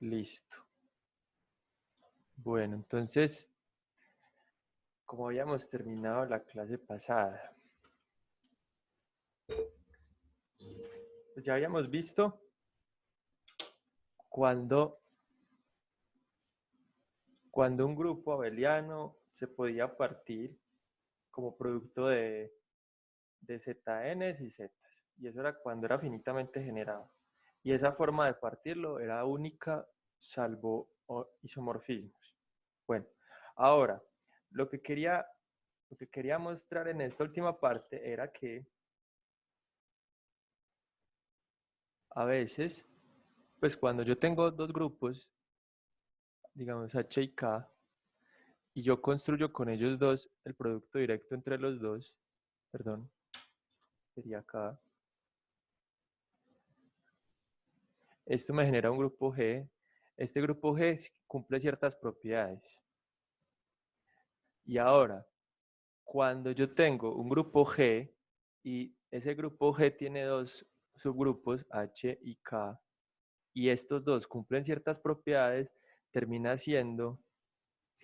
Listo. Bueno, entonces, como habíamos terminado la clase pasada, pues ya habíamos visto cuando un grupo abeliano se podía partir como producto de ZNs y Zetas. Y eso era cuando era finitamente generado. Y esa forma de partirlo era única salvo isomorfismos. Bueno, ahora, lo que quería, lo que quería mostrar en esta última parte era que a veces, pues cuando yo tengo dos grupos, digamos H y K, y yo construyo con ellos dos el producto directo entre los dos, perdón, sería K, esto me genera un grupo G. Este grupo G cumple ciertas propiedades. Y ahora, cuando yo tengo un grupo G y ese grupo G tiene dos subgrupos, H y K, y estos dos cumplen ciertas propiedades, termina siendo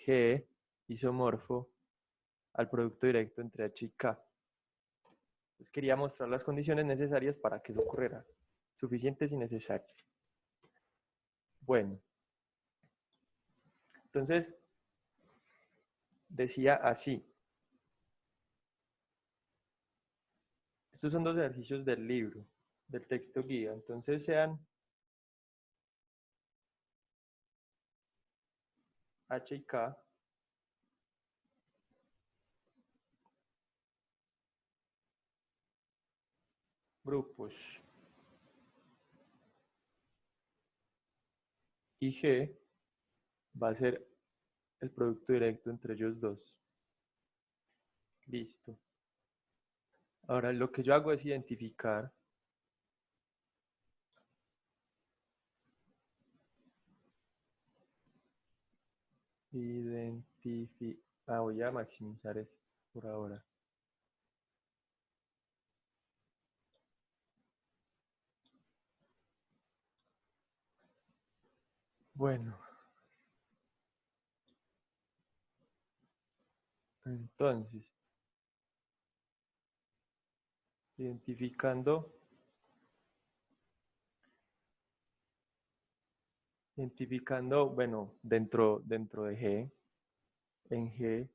G isomorfo al producto directo entre H y K. Entonces quería mostrar las condiciones necesarias para que eso ocurriera. Suficientes y necesarias. Bueno, entonces decía así. Estos son dos ejercicios del libro, del texto guía. Entonces sean H y K grupos y G va a ser el producto directo entre ellos dos. Listo. Ahora lo que yo hago es identificar voy a maximizar esto por ahora. Bueno, entonces, identificando bueno, dentro de G, en G,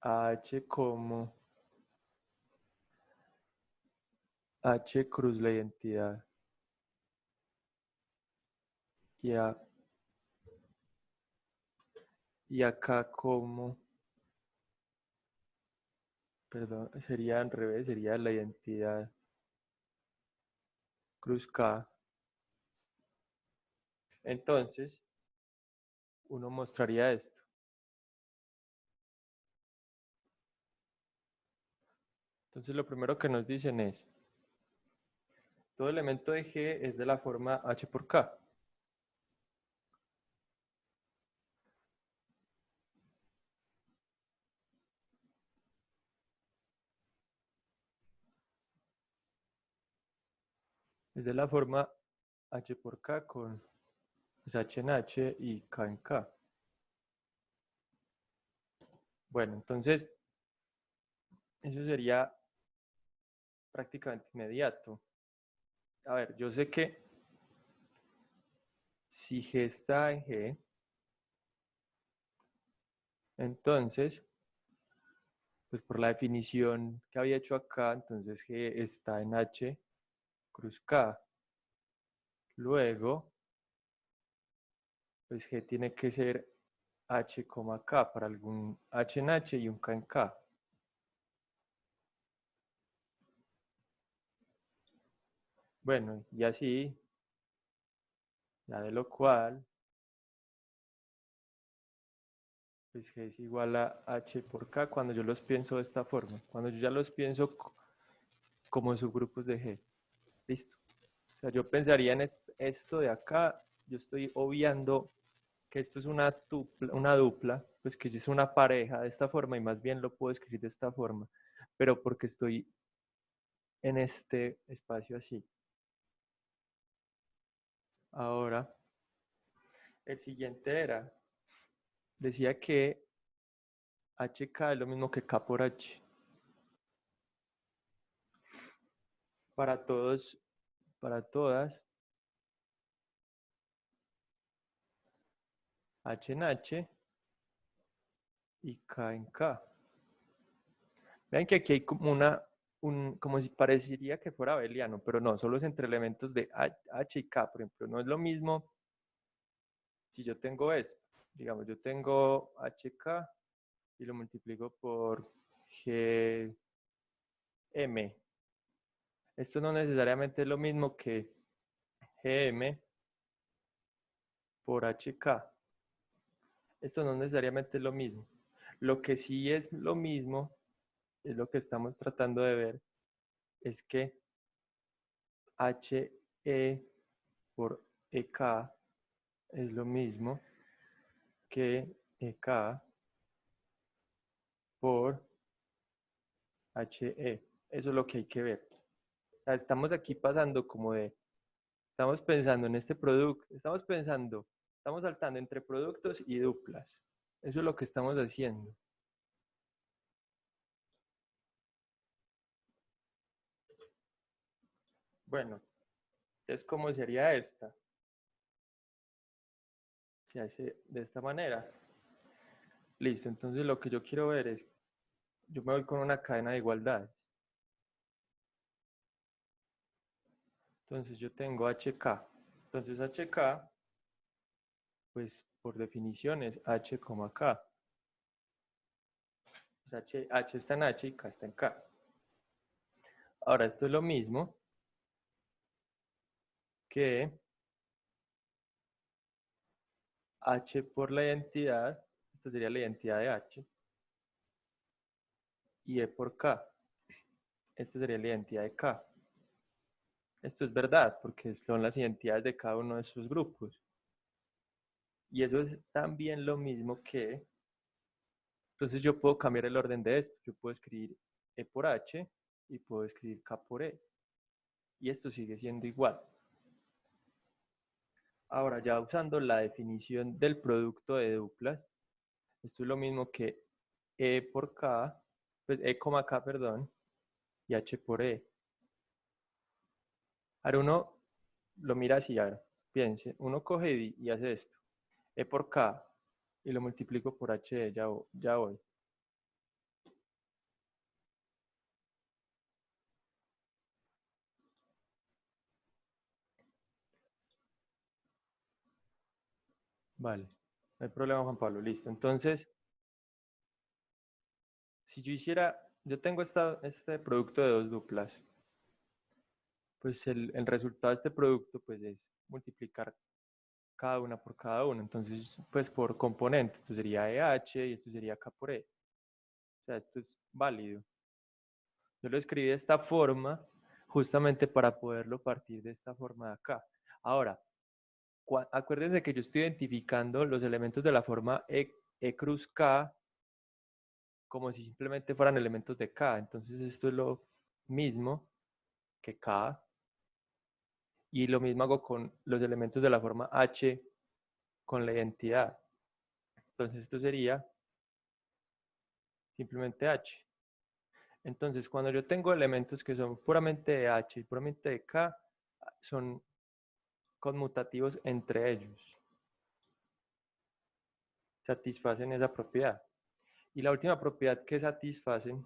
H como H cruz la identidad y, y acá como, perdón, sería al revés, sería la identidad cruz K. Entonces, uno mostraría esto. Entonces, lo primero que nos dicen es, todo elemento de G es de la forma H por K. Es de la forma H por K con pues, H en H y K en K. Bueno, entonces, eso sería prácticamente inmediato. A ver, yo sé que si G está en G, entonces, pues por la definición que había hecho acá, entonces G está en H cruz K. Luego, pues G tiene que ser H, K para algún H en H y un K en K. Bueno, y así, ya de lo cual, pues G es igual a H por K cuando yo los pienso de esta forma. Cuando yo ya los pienso como subgrupos de G. Listo. O sea, yo pensaría en esto de acá, yo estoy obviando que esto es una dupla, pues que es una pareja de esta forma y más bien lo puedo escribir de esta forma, pero porque estoy en este espacio así. Ahora, el siguiente decía que HK es lo mismo que K por H. Para todos, para todas, H en H y K en K. Vean que aquí hay como como si parecería que fuera abeliano, pero no, solo es entre elementos de H y K, por ejemplo. No es lo mismo si yo tengo esto. Digamos, yo tengo HK y lo multiplico por GM. Esto no necesariamente es lo mismo que GM por HK. Esto no necesariamente es lo mismo. Lo que sí es lo mismo, es lo que estamos tratando de ver, es que HE por EK es lo mismo que EK por HE. Eso es lo que hay que ver. O sea, estamos aquí pasando como estamos pensando en este producto, estamos saltando entre productos y duplas. Eso es lo que estamos haciendo. Bueno, entonces, ¿cómo sería esta? Se hace de esta manera. Listo, entonces lo que yo quiero ver es, yo me voy con una cadena de igualdad. Entonces yo tengo HK. Entonces HK, pues por definición es H, K. Pues H está en H y K está en K. Ahora esto es lo mismo que H por la identidad, esta sería la identidad de H, y E por K, esta sería la identidad de K. Esto es verdad, porque son las identidades de cada uno de sus grupos. Y eso es también lo mismo que, entonces yo puedo cambiar el orden de esto. Yo puedo escribir E por H y puedo escribir K por E. Y esto sigue siendo igual. Ahora, ya usando la definición del producto de duplas, esto es lo mismo que E por K, pues E, K, perdón, y H por E. Ahora uno lo mira así, ahora, piense, uno coge y hace esto, E por K, y lo multiplico por H, ya voy. Vale, no hay problema, Juan Pablo, listo. Entonces, si yo hiciera, yo tengo este producto de dos duplas, pues el resultado de este producto pues es multiplicar cada una por cada una. Entonces, pues por componente, esto sería EH y esto sería K por E. O sea, esto es válido. Yo lo escribí de esta forma justamente para poderlo partir de esta forma de acá. Ahora, acuérdense que yo estoy identificando los elementos de la forma E cruz K como si simplemente fueran elementos de K. Entonces esto es lo mismo que K. Y lo mismo hago con los elementos de la forma H con la identidad. Entonces esto sería simplemente H. Entonces cuando yo tengo elementos que son puramente de H y puramente de K, son conmutativos entre ellos. Satisfacen esa propiedad. Y la última propiedad que satisfacen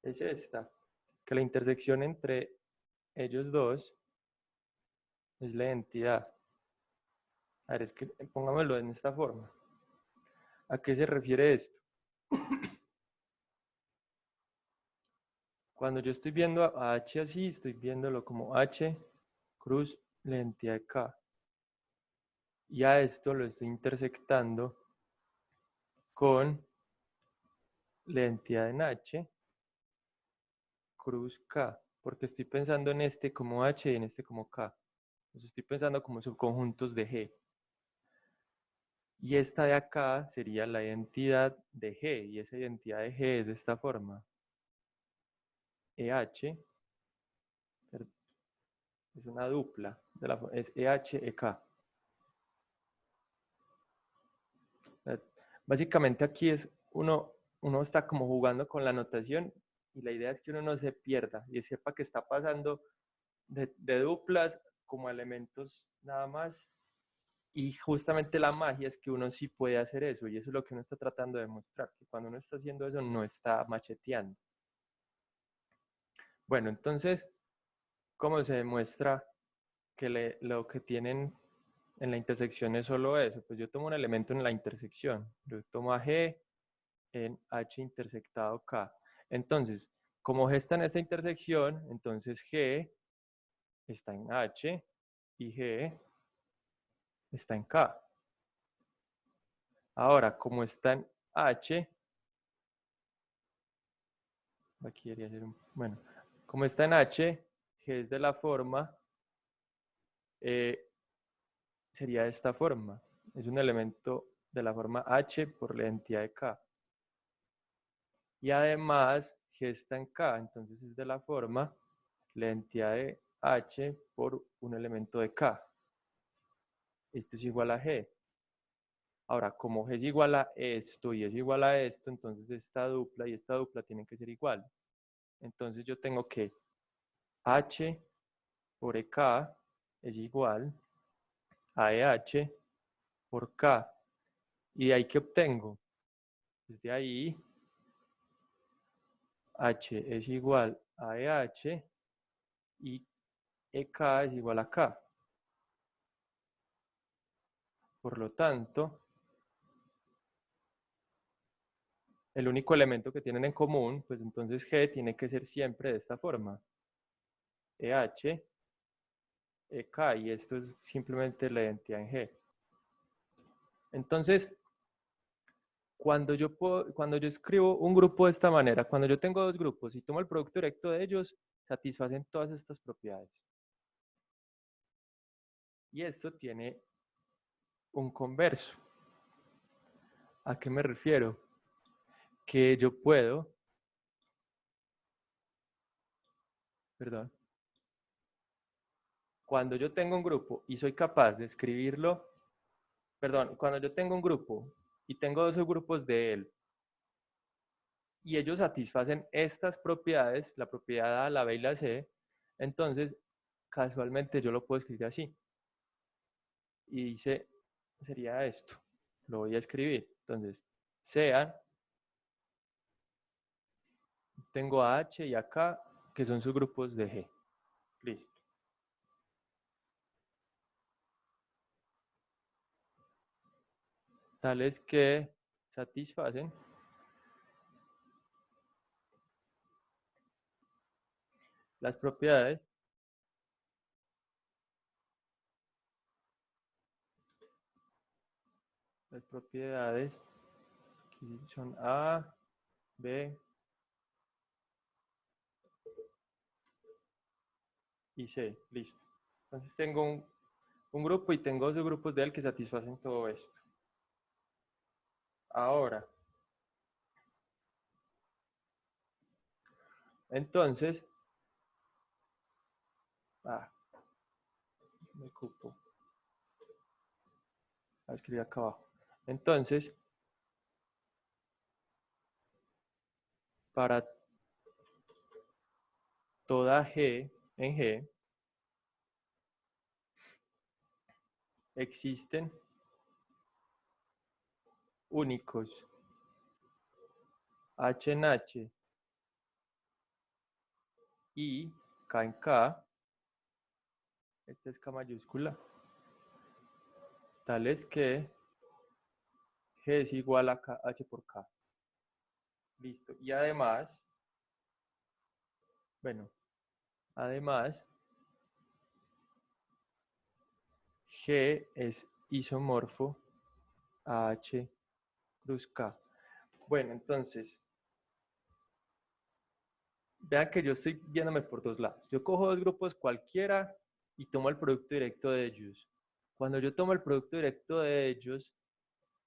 es esta, que la intersección entre ellos dos es la identidad. A ver, es que pongámoslo en esta forma. ¿A qué se refiere esto? Cuando yo estoy viendo a H así, estoy viéndolo como H cruz la identidad de K. Y a esto lo estoy intersectando con la identidad en H cruz K, porque estoy pensando en este como H y en este como K. Entonces estoy pensando como subconjuntos de G. Y esta de acá sería la identidad de G, y esa identidad de G es de esta forma. EH es una dupla, es EH, EK. Básicamente aquí es uno está como jugando con la notación y la idea es que uno no se pierda y sepa que está pasando de duplas como elementos nada más. Y justamente la magia es que uno sí puede hacer eso y eso es lo que uno está tratando de demostrar, que cuando uno está haciendo eso no está macheteando. Bueno, entonces, ¿cómo se demuestra que lo que tienen en la intersección es solo eso? Pues yo tomo un elemento en la intersección, yo tomo a G en H intersectado K. Entonces, como G está en esta intersección, entonces G está en H y G está en K. Ahora, como está en H, aquí quería hacer un, bueno, como está en H, G es de la forma, eh, sería de esta forma. Es un elemento de la forma H por la identidad de K. Y además, G está en K, entonces es de la forma la identidad de H por un elemento de K. Esto es igual a G. Ahora, como G es igual a esto y es igual a esto, entonces esta dupla y esta dupla tienen que ser igual. Entonces yo tengo que H por EK es igual a EH por K. ¿Y de ahí qué obtengo? Desde ahí, H es igual a EH y EK es igual a K. Por lo tanto, el único elemento que tienen en común, pues entonces G tiene que ser siempre de esta forma. EH, EK, y esto es simplemente la identidad en G. Entonces, cuando yo escribo un grupo de esta manera, cuando yo tengo dos grupos y tomo el producto directo de ellos, satisfacen todas estas propiedades. Y esto tiene un converso. ¿A qué me refiero? Que yo puedo, perdón, cuando yo tengo un grupo y soy capaz de escribirlo, perdón, cuando yo tengo un grupo y tengo dos subgrupos de él y ellos satisfacen estas propiedades, la propiedad A, la B y la C, entonces casualmente yo lo puedo escribir así. Y dice, sería esto, lo voy a escribir. Entonces, sean, tengo a H y a K, que son subgrupos de G. Listo. Tales que satisfacen las propiedades que son A, B y C. Listo. Entonces tengo un grupo y tengo dos grupos de él que satisfacen todo esto. Ahora, entonces, me cupo. A escribir acá abajo. Entonces, para toda G en G, existen únicos H en H y K en K, esta es K mayúscula, tales que G es igual a K, H por K. Listo. Y además, bueno, además, G es isomorfo a H cruz K. Bueno, entonces, vean que yo estoy yéndome por dos lados. Yo cojo dos grupos cualquiera y tomo el producto directo de ellos. Cuando yo tomo el producto directo de ellos,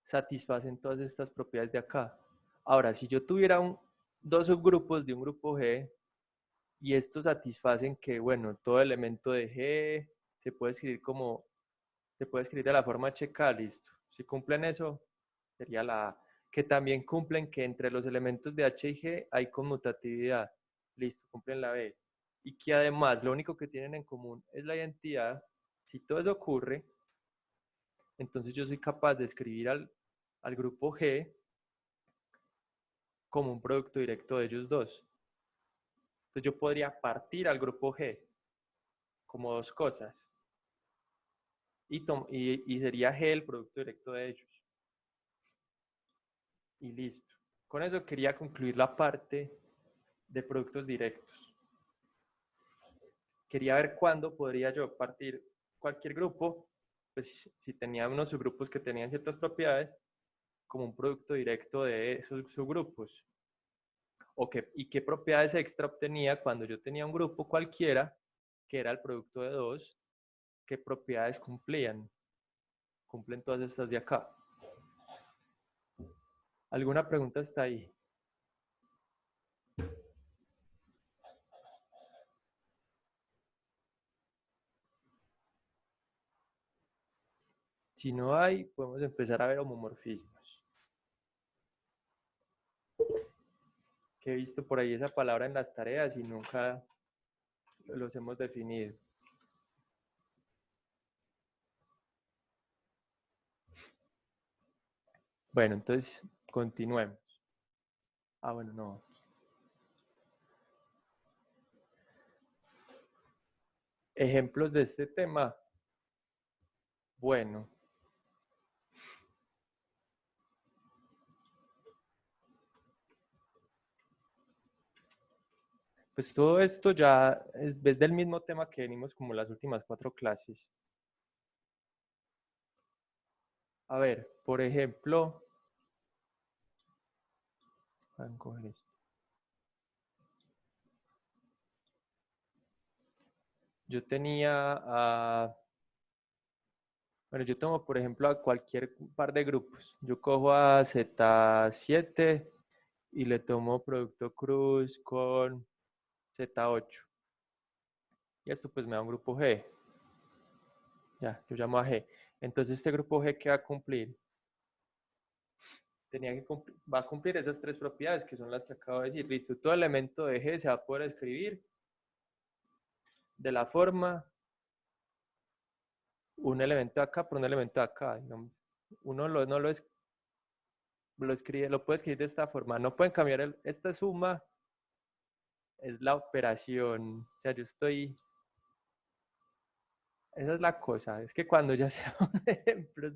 satisfacen todas estas propiedades de acá. Ahora, si yo tuviera dos subgrupos de un grupo G y estos satisfacen que, bueno, todo elemento de G se puede escribir como, se puede escribir de la forma HK, listo. Si cumplen eso, sería la A. Que también cumplen que entre los elementos de H y G hay conmutatividad, listo, cumplen la B. Y que además lo único que tienen en común es la identidad. Si todo eso ocurre, entonces yo soy capaz de escribir al grupo G como un producto directo de ellos dos. Entonces yo podría partir al grupo G como dos cosas y sería G el producto directo de ellos. Y listo. Con eso quería concluir la parte de productos directos. Quería ver cuándo podría yo partir cualquier grupo, pues si tenía unos subgrupos que tenían ciertas propiedades, como un producto directo de esos subgrupos. Y qué propiedades extra obtenía cuando yo tenía un grupo cualquiera, que era el producto de dos, qué propiedades cumplían. Cumplen todas estas de acá. ¿Alguna pregunta hasta ahí? Si no hay, podemos empezar a ver homomorfismos. Que he visto por ahí esa palabra en las tareas y nunca los hemos definido. Bueno, entonces continuemos. Ah, bueno, no. Ejemplos de este tema. Bueno. Pues todo esto ya es del mismo tema que venimos como las últimas 4 clases. A ver, por ejemplo, van a coger esto. Yo tenía bueno, yo tomo por ejemplo a cualquier par de grupos. Yo cojo a Z7 y le tomo producto cruz con Z8. Y esto pues me da un grupo G. Ya, yo llamo a G. Entonces este grupo G, ¿qué va a cumplir? Va a cumplir esas tres propiedades que son las que acabo de decir. Listo, todo elemento de G se va a poder escribir de la forma un elemento de acá por un elemento de acá. Uno no lo escribe, lo puede escribir de esta forma. No pueden cambiar esta suma, es la operación. O sea, yo estoy. Esa es la cosa. Es que cuando ya sean ejemplos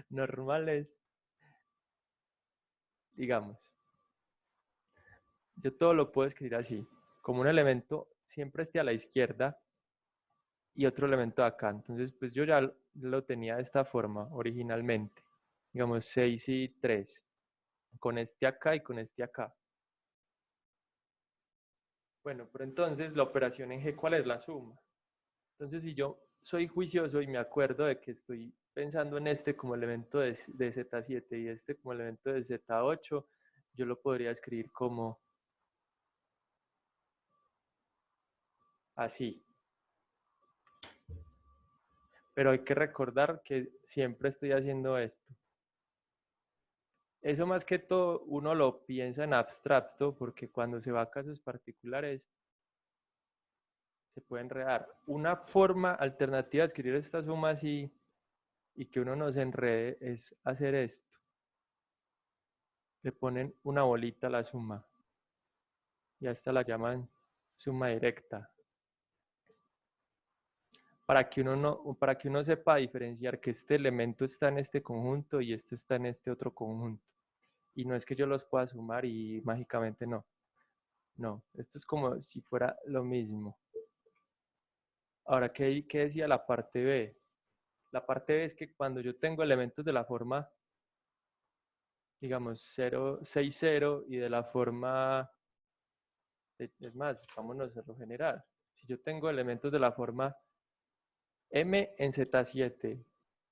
normales, digamos, yo todo lo puedo escribir así, como un elemento siempre esté a la izquierda y otro elemento de acá. Entonces, pues yo ya lo tenía de esta forma originalmente. Digamos 6 y 3. Con este acá y con este acá. Bueno, pero entonces la operación en G, ¿cuál es la suma? Entonces, si yo soy juicioso y me acuerdo de que estoy pensando en este como elemento de Z7 y este como elemento de Z8, yo lo podría escribir como así. Pero hay que recordar que siempre estoy haciendo esto. Eso más que todo uno lo piensa en abstracto porque cuando se va a casos particulares se puede enredar. Una forma alternativa de escribir esta suma así y que uno no se enrede es hacer esto. Le ponen una bolita a la suma y a esta la llaman suma directa. Para que uno sepa diferenciar que este elemento está en este conjunto y este está en este otro conjunto. Y no es que yo los pueda sumar y mágicamente no. No, esto es como si fuera lo mismo. Ahora, ¿qué decía la parte B? La parte B es que cuando yo tengo elementos de la forma, digamos, 0, 6, 0 y de la forma, es más, vámonos a lo general. Si yo tengo elementos de la forma M en Z7,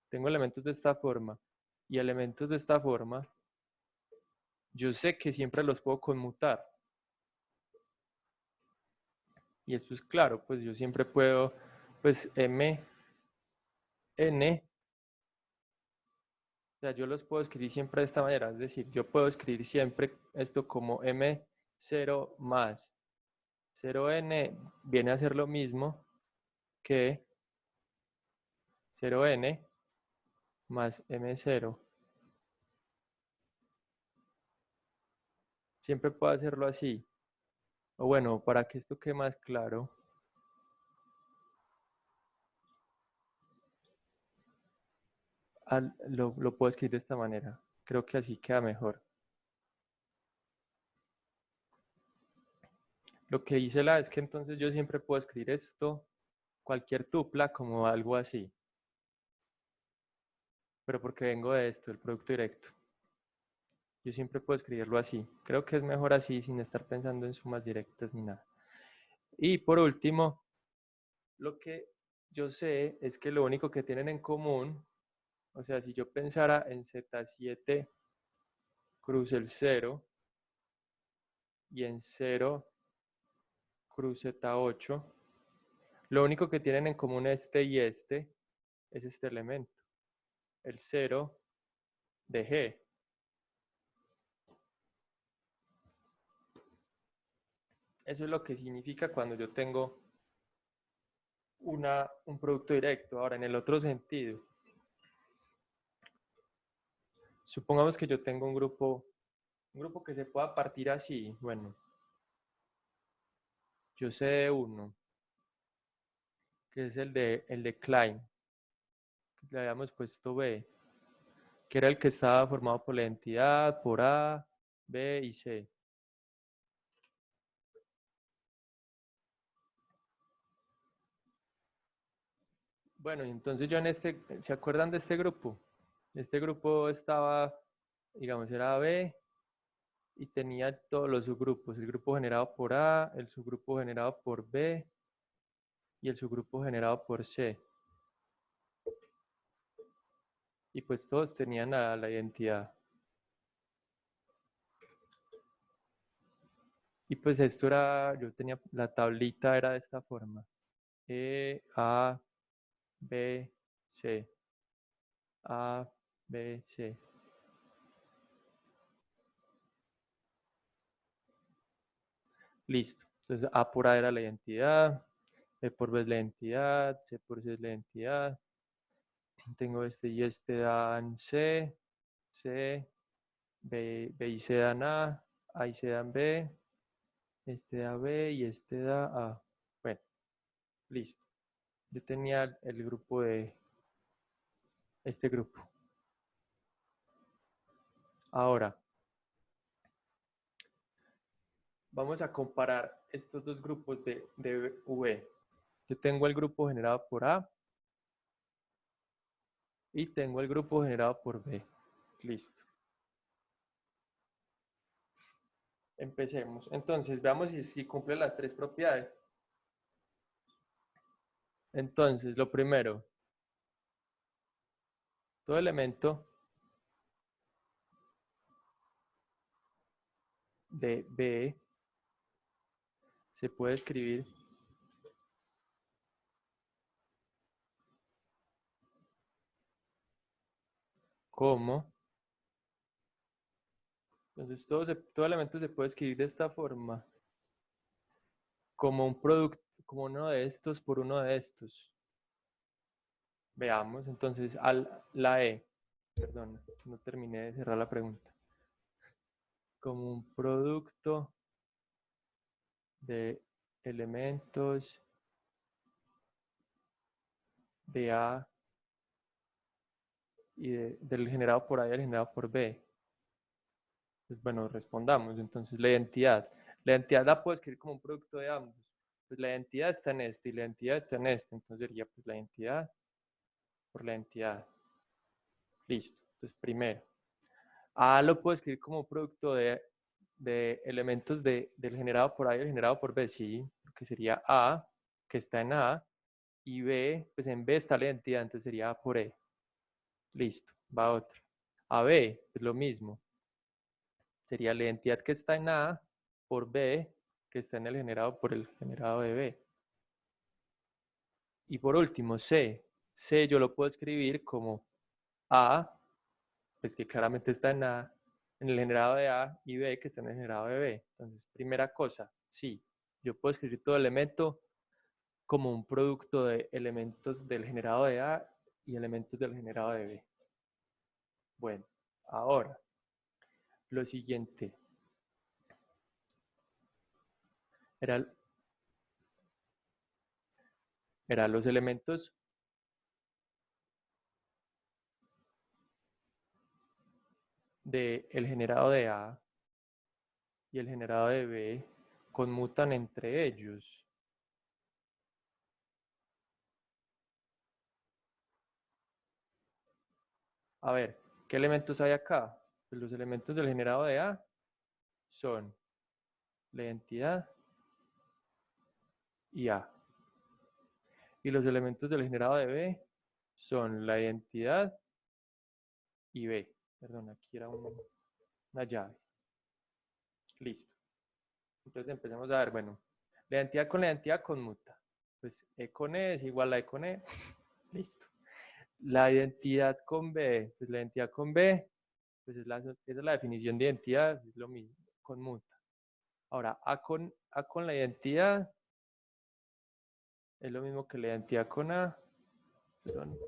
tengo elementos de esta forma, y elementos de esta forma, yo sé que siempre los puedo conmutar. Y esto es claro, pues yo siempre puedo, pues m, n, o sea, yo los puedo escribir siempre de esta manera, es decir, yo puedo escribir siempre esto como m0 más 0n viene a ser lo mismo que 0n más m0. Siempre puedo hacerlo así. O bueno, para que esto quede más claro, lo puedo escribir de esta manera. Creo que así queda mejor. Lo que dice la es que entonces yo siempre puedo escribir esto, cualquier tupla, como algo así. Pero porque vengo de esto, el producto directo. Yo siempre puedo escribirlo así. Creo que es mejor así, sin estar pensando en sumas directas ni nada. Y por último, lo que yo sé es que lo único que tienen en común, o sea, si yo pensara en Z7 cruce el 0 y en 0 cruce Z8, lo único que tienen en común este y este es este elemento, el 0 de G. Eso es lo que significa cuando yo tengo un producto directo. Ahora, en el otro sentido, supongamos que yo tengo un grupo que se pueda partir así. Bueno, yo sé de uno, que es el de Klein, que le habíamos puesto B, que era el que estaba formado por la entidad, por A, B y C. Bueno, y entonces yo ¿se acuerdan de este grupo? Este grupo estaba, digamos, era B y tenía todos los subgrupos, el grupo generado por A, el subgrupo generado por B y el subgrupo generado por C. Y pues todos tenían la identidad. Y pues esto era, yo tenía, la tablita era de esta forma. A, B, C. A, B, C. Listo. Entonces A por A era la identidad, B por B es la identidad, C por C es la identidad. Tengo este y este dan C, C, B y C dan A y C dan B, este da B y este da A. Bueno, listo. Yo tenía el grupo de este grupo. Ahora, vamos a comparar estos dos grupos de V. Yo tengo el grupo generado por A y tengo el grupo generado por B. Listo. Empecemos. Entonces, veamos si cumple las tres propiedades. Entonces, lo primero, todo elemento de B se puede escribir como, entonces todo elemento se puede escribir de esta forma, como un producto, como uno de estos por uno de estos. Veamos, entonces, la E, perdón, no terminé de cerrar la pregunta, como un producto de elementos de A y del generado por A y del generado por B. Pues bueno, respondamos. Entonces, la identidad. La identidad la puedo escribir como un producto de ambos. Pues la identidad está en este y la identidad está en este. Entonces sería pues la identidad por la identidad. Listo. Entonces, primero. A lo puedo escribir como un producto de elementos del generado por A y el generado por B. Sí, porque sería A, que está en A, y B, pues en B está la identidad, entonces sería A por E. Listo. Va otro. AB es lo mismo. Sería la identidad que está en A por B que está en el generado por el generado de B. Y por último, C. C yo lo puedo escribir como A, pues que claramente está en A, en el generado de A, y B que está en el generado de B. Entonces, primera cosa, sí, yo puedo escribir todo elemento como un producto de elementos del generado de A y elementos del generado de B. Bueno, ahora, lo siguiente. Era, era los elementos del generado de A y el generado de B conmutan entre ellos. A ver, ¿qué elementos hay acá? Pues los elementos del generado de A son la identidad y A. Y los elementos del generado de B son la identidad y B. Perdón, aquí era una llave. Listo. Entonces empecemos a ver, bueno, la identidad con la identidad conmuta. Pues E con E es igual a E con E. Listo. La identidad con B, pues la identidad con B, pues esa es la definición de identidad, es lo mismo, conmuta. Ahora, A con la identidad es lo mismo que la identidad con A. Perdón.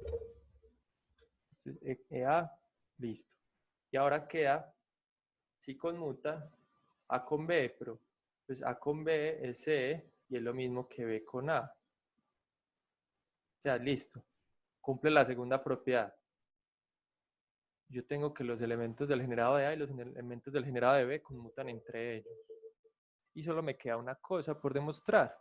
EA, listo. Y ahora queda, si conmuta, A con B, pero pues A con B es C y es lo mismo que B con A. O sea, listo. Cumple la segunda propiedad. Yo tengo que los elementos del generado de A y los elementos del generado de B conmutan entre ellos. Y solo me queda una cosa por demostrar.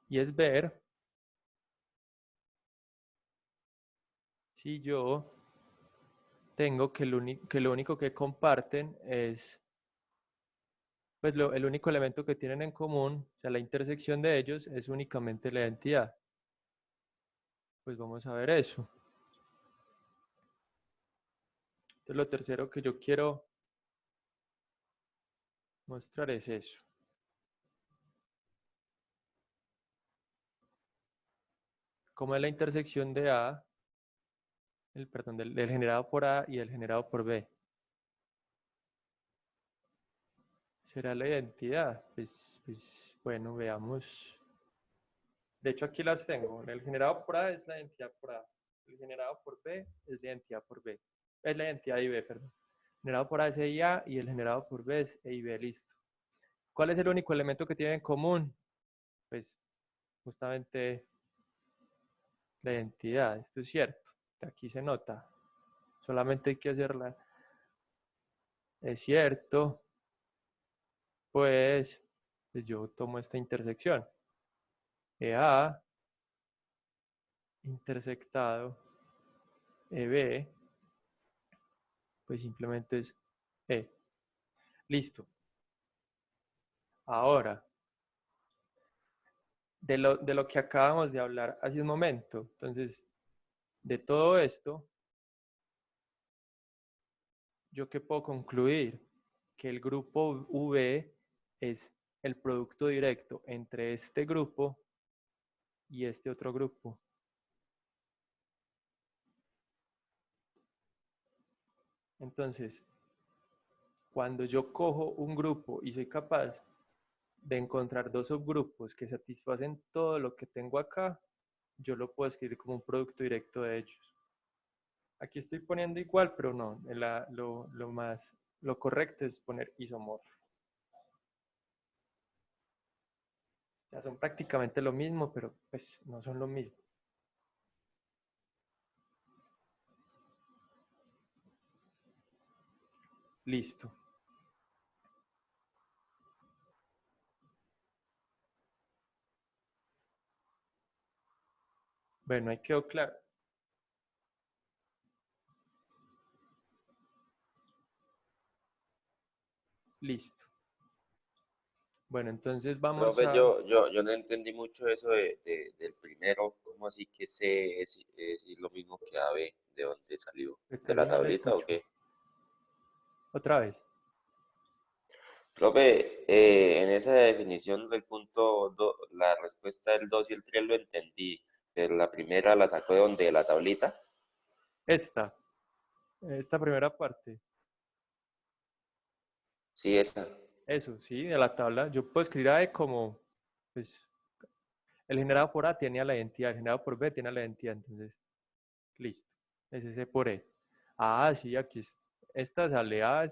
Y es ver si yo tengo que lo único que comparten es, pues el único elemento que tienen en común, o sea, la intersección de ellos es únicamente la identidad. Pues vamos a ver eso. Entonces lo tercero que yo quiero mostrar es eso. Cómo es la intersección de A, perdón, del generado por A y del generado por B. ¿Será la identidad? Pues bueno, veamos. De hecho, aquí las tengo. El generado por A es la identidad por A. El generado por B es la identidad por B. Es la identidad y B, perdón. El generado por A es E y A y el generado por B es E y B, listo. ¿Cuál es el único elemento que tienen en común? Pues justamente la identidad. Esto es cierto. Aquí se nota. Solamente hay que hacerla. Es cierto. Pues yo tomo esta intersección. EA intersectado EB, pues simplemente es E. Listo. Ahora, de lo que acabamos de hablar hace un momento, entonces, de todo esto, ¿yo qué puedo concluir? Que el grupo V es el producto directo entre este grupo y este otro grupo. Entonces, cuando yo cojo un grupo y soy capaz de encontrar dos subgrupos que satisfacen todo lo que tengo acá, yo lo puedo escribir como un producto directo de ellos. Aquí estoy poniendo igual, pero no, lo correcto es poner isomorfo. Ya son prácticamente lo mismo, pero pues no son lo mismo. Listo. Bueno, ahí quedó claro. Listo. Bueno, entonces vamos Profe, a... yo no entendí mucho eso del primero, ¿cómo así que C es lo mismo que AB? ¿De dónde salió? ¿De la Casi no le tablita o escucho. qué? Otra vez. Profe, en esa definición del punto, la respuesta del 2 y el 3 lo entendí, pero la primera la sacó de donde, de la tablita. Esta primera parte. Sí, esa. Eso, sí, de la tabla. Yo puedo escribir A como, pues, el generado por A tiene a la identidad, el generado por B tiene a la identidad, entonces, listo. Es ese por E. Ah, sí, aquí es, esta sale A.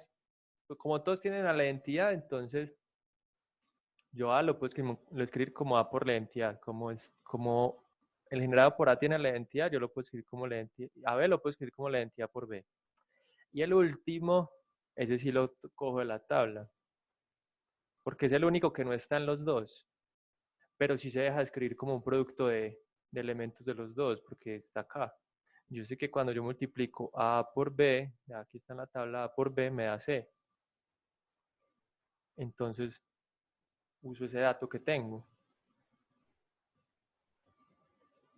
Pues como todos tienen a la identidad, entonces yo A lo escribir como A por la identidad, como el generado por A tiene la identidad, yo lo puedo escribir como la identidad, a B lo puedo escribir como la identidad por B. Y el último, ese sí lo cojo de la tabla, porque es el único que no está en los dos, pero sí se deja escribir como un producto de elementos de los dos, porque está acá. Yo sé que cuando yo multiplico A por B, aquí está en la tabla, A por B me da C. Entonces uso ese dato que tengo.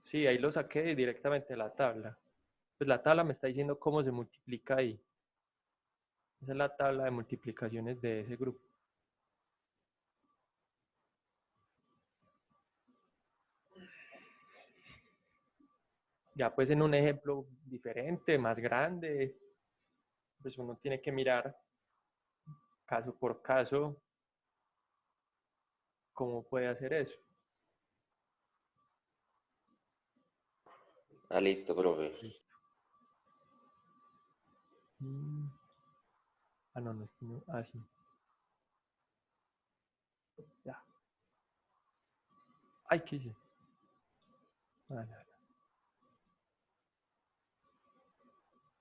Sí, ahí lo saqué directamente de la tabla. Pues la tabla me está diciendo cómo se multiplica ahí. Esa es la tabla de multiplicaciones de ese grupo. Ya pues en un ejemplo diferente, más grande, pues uno tiene que mirar caso por caso cómo puede hacer eso. Ah, listo, profe. Listo. Ah, no, no, no, ah, sí. Ya. Ay, ¿qué hice? Ah, ya, ya.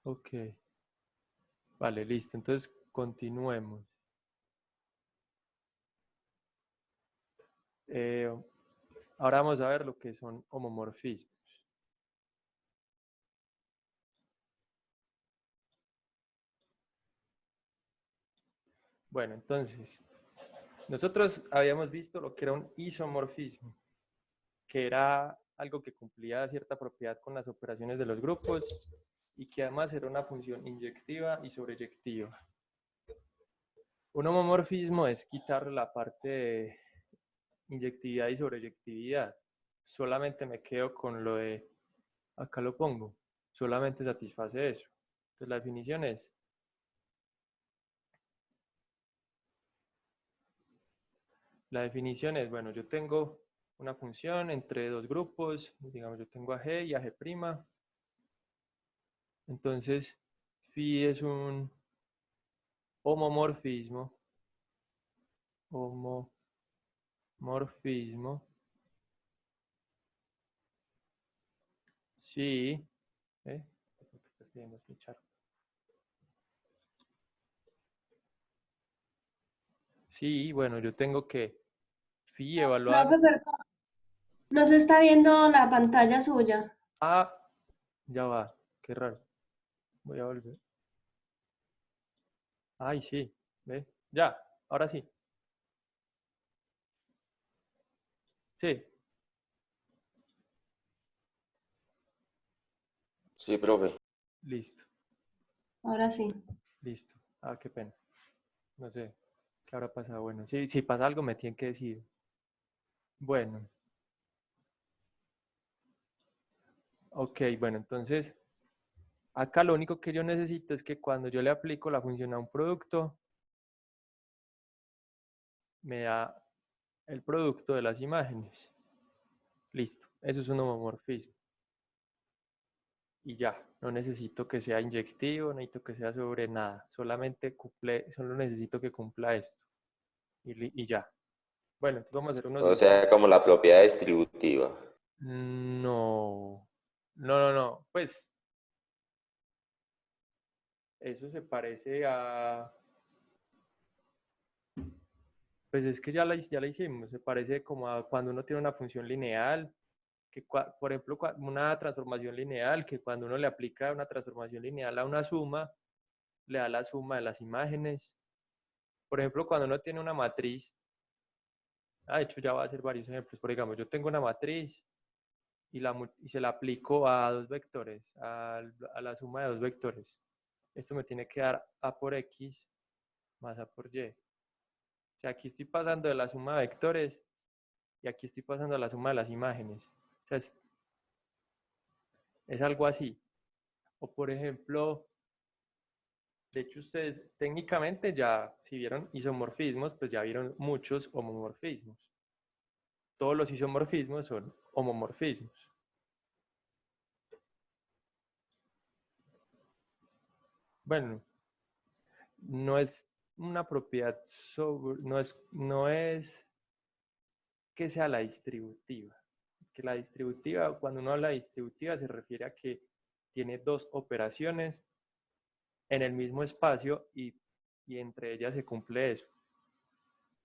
Ok. Vale, listo. Entonces continuemos. Eh, Ahora vamos a ver lo que son homomorfismos. Bueno, entonces, nosotros habíamos visto lo que era un isomorfismo, que era algo que cumplía cierta propiedad con las operaciones de los grupos y que además era una función inyectiva y sobreyectiva. Un homomorfismo es quitar la parte de inyectividad y sobreyectividad. Solamente me quedo con lo de, acá lo pongo, solamente satisface eso. Entonces la definición es, bueno, yo tengo una función entre dos grupos, digamos, yo tengo a G y a G', entonces phi es un homomorfismo, homomorfismo, sí, ¿eh? ¿Por qué está escribiendo mi char? Sí, bueno, yo tengo que phi evaluar Profe, perdón, no se está viendo la pantalla suya. a, ya va, qué raro, voy a volver. Ay, sí, ¿ve? Ya, ahora sí, sí, Sí, profe. listo, Ahora sí. listo. Ah, qué pena, no sé qué habrá pasado. Bueno, sí, si pasa algo me tienen que decir. Bueno, ok, bueno, entonces acá lo único que yo necesito es que cuando yo le aplico la función a un producto, me da el producto de las imágenes. Listo, eso es un homomorfismo. Y ya, no necesito que sea inyectivo, no necesito que sea sobre nada, solamente solo necesito que cumpla esto. Y ya. Bueno, entonces vamos a hacer unos O sea, ejemplos. como la propiedad distributiva. No, no. Pues eso se parece a, pues es que ya la hicimos, se parece como a cuando uno tiene una función lineal, que por ejemplo una transformación lineal, que cuando uno le aplica una transformación lineal a una suma, le da la suma de las imágenes. Por ejemplo, cuando uno tiene una matriz De hecho, ya va a hacer varios ejemplos. Por ejemplo, yo tengo una matriz y se la aplico a dos vectores, a la suma de dos vectores. Esto me tiene que dar A por X más A por Y. O sea, aquí estoy pasando de la suma de vectores y aquí estoy pasando a la suma de las imágenes. O sea, es algo así. O por ejemplo, de hecho ustedes técnicamente ya, si vieron isomorfismos, pues ya vieron muchos homomorfismos. Todos los isomorfismos son homomorfismos. Bueno, no es una propiedad sobre, no es que sea la distributiva. Que la distributiva, cuando uno habla de distributiva, se refiere a que tiene dos operaciones en el mismo espacio y entre ellas se cumple eso.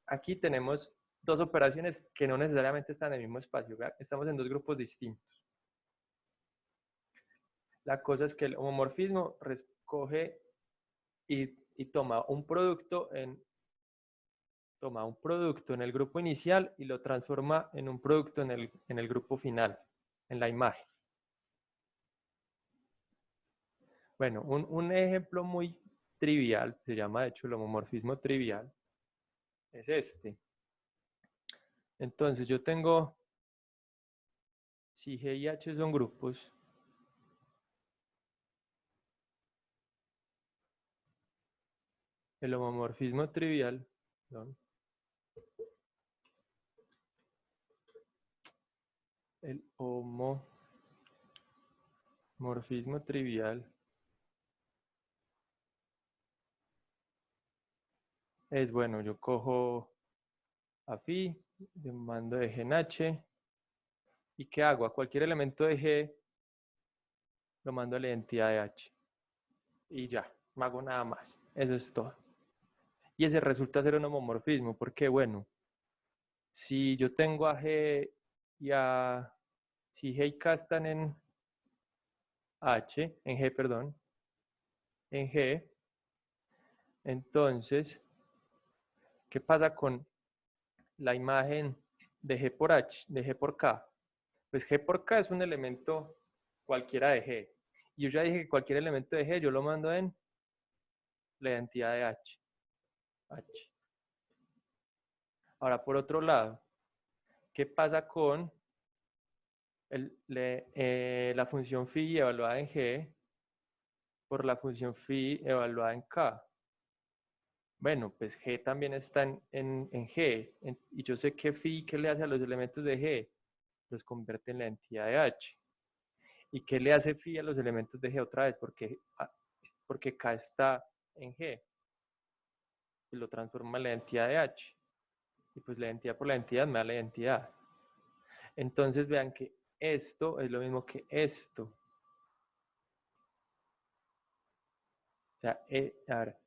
Aquí tenemos dos operaciones que no necesariamente están en el mismo espacio. Estamos en dos grupos distintos. La cosa es que el homomorfismo recoge y toma un producto en el grupo inicial y lo transforma en un producto en el grupo final, en la imagen. Bueno, un ejemplo muy trivial, se llama de hecho el homomorfismo trivial, es este. Entonces yo tengo, si G y H son grupos, el homomorfismo trivial, ¿no? El homomorfismo trivial es, bueno, yo cojo a phi, le mando de G en H, ¿y qué hago? A cualquier elemento de G lo mando a la identidad de H. Y ya, no hago nada más. Eso es todo. Y ese resulta ser un homomorfismo, porque bueno, si yo tengo a G si G y K están en G, perdón, en G, entonces, ¿qué pasa con la imagen de G por H, de G por K? Pues G por K es un elemento cualquiera de G. Y yo ya dije que cualquier elemento de G yo lo mando en la identidad de H. Ahora, por otro lado, ¿qué pasa con la función phi evaluada en G por la función phi evaluada en K? Bueno, pues G también está en G, y yo sé que phi, ¿qué le hace a los elementos de G? Los convierte en la entidad de H. ¿Y qué le hace phi a los elementos de G otra vez? Porque K está en G, y lo transforma en la entidad de H. Y pues la identidad por la entidad me da la identidad. Entonces vean que esto es lo mismo que esto. O sea, ahora,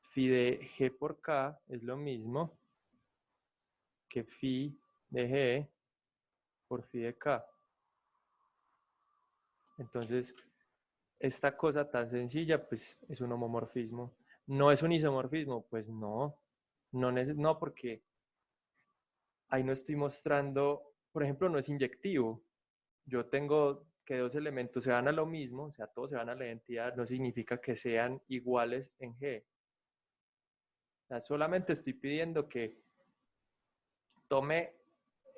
phi de G por K es lo mismo que phi de G por phi de K. Entonces, esta cosa tan sencilla, pues es un homomorfismo. ¿No es un isomorfismo? Pues no. No, porque ahí no estoy mostrando, por ejemplo, no es inyectivo. Yo tengo que dos elementos se van a lo mismo, o sea, todos se van a la identidad, no significa que sean iguales en G. O sea, solamente estoy pidiendo que tome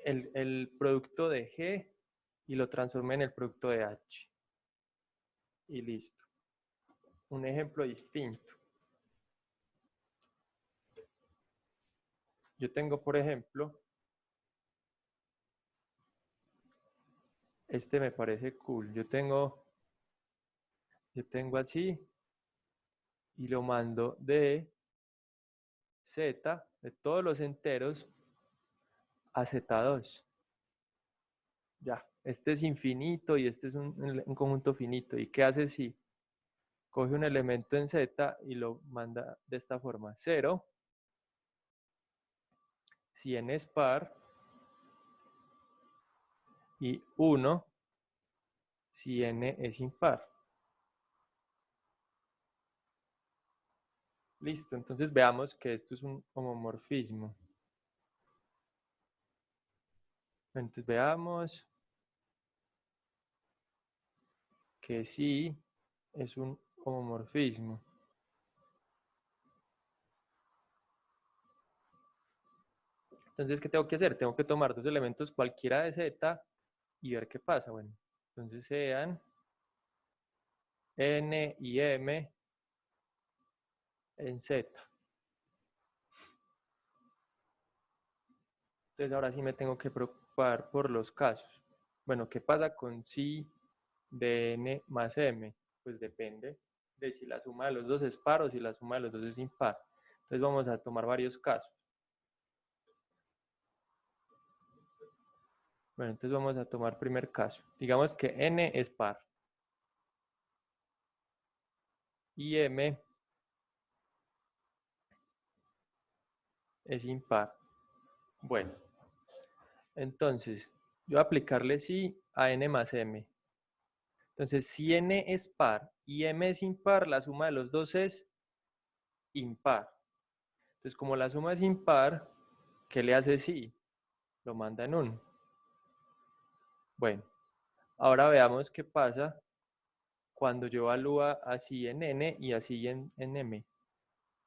el producto de G y lo transforme en el producto de H. Y listo. Un ejemplo distinto. Yo tengo, por ejemplo, este me parece cool. Yo tengo así y lo mando de Z, de todos los enteros, a Z2. Ya, este es infinito y este es un conjunto finito. ¿Y qué hace si coge un elemento en Z y lo manda de esta forma? 0, si n es par, y 1, si n es impar. Listo, entonces veamos que esto es un homomorfismo. Entonces veamos que sí es un homomorfismo. Entonces, ¿qué tengo que hacer? Tengo que tomar dos elementos cualquiera de Z y ver qué pasa. Bueno, entonces sean N y M en Z. Entonces ahora sí me tengo que preocupar por los casos. Bueno, ¿qué pasa con si de N más M? Pues depende de si la suma de los dos es par o si la suma de los dos es impar. Entonces vamos a tomar varios casos. Bueno, entonces vamos a tomar primer caso. Digamos que N es par y M es impar. Bueno, entonces yo voy a aplicarle sí a N más M. Entonces, si N es par y M es impar, la suma de los dos es impar. Entonces, como la suma es impar, ¿qué le hace sí? Lo manda en 1. Bueno, ahora veamos qué pasa cuando yo evalúo así en N y así en M.